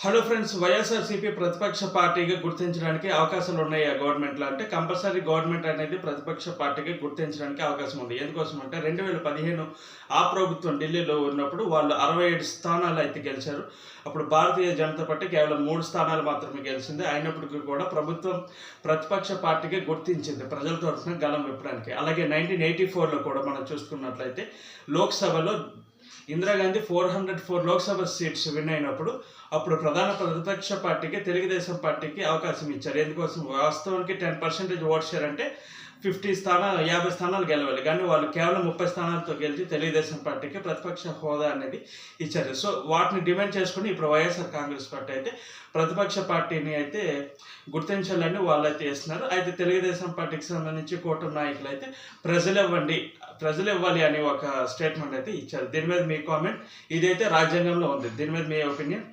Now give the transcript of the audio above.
Hello friends, YSRCP ప్రతిపక్ష పార్టీగా గుర్తించడానికి అవకాశాలు ఉన్నాయి గవర్నమెంట్లో. అంటే కంపల్సరీ గవర్నమెంట్ అనేది ప్రతిపక్ష పార్టీగా గుర్తించడానికి అవకాశం ఉంది. ఎందుకోసం అంటే 2015 ఆ ప్రభుత్వం ఢిల్లీలో ఉన్నప్పుడు వాళ్ళు 67 స్థానాలు అయితే గెలిచారు. అప్పుడు భారతీయ జనతా పార్టీ కేవలం 3 స్థానాలు మాత్రమే గెలిచింది. అయినప్పటికీ కూడా ప్రభుత్వం ప్రతిపక్ష పార్టీగా గుర్తించింది ప్రజల తరఫున గళం విప్పడానికి. అలాగే 1984లో కూడా మనం చూసుకున్నట్లయితే లోక్సభలో ఇందిరాగాంధీ 404 లోక్సభ సీట్స్ విన్ అయినప్పుడు అప్పుడు ప్రధాన ప్రతిపక్ష పార్టీకి తెలుగుదేశం పార్టీకి అవకాశం ఇచ్చారు. ఎందుకోసం, వాస్తవానికి 10% ఓట్ షేర్ అంటే 50 స్థానాలు గెలవాలి. కానీ వాళ్ళు కేవలం 30 స్థానాలతో గెలిచి తెలుగుదేశం పార్టీకి ప్రతిపక్ష హోదా అనేది ఇచ్చారు. సో వాటిని డిమాండ్ చేసుకుని ఇప్పుడు వైఎస్ఆర్ కాంగ్రెస్ పార్టీ అయితే ప్రతిపక్ష పార్టీని అయితే గుర్తించాలని వాళ్ళైతే చేస్తున్నారు. అయితే తెలుగుదేశం పార్టీకి సంబంధించి కూటమి నాయకులు అయితే ప్రజలు ఇవ్వాలి అని ఒక స్టేట్మెంట్ అయితే ఇచ్చారు. దీని మీద మీ కామెంట్. ఇదైతే రాజ్యాంగంలో ఉంది. దీని మీద మీ ఒపీనియన్.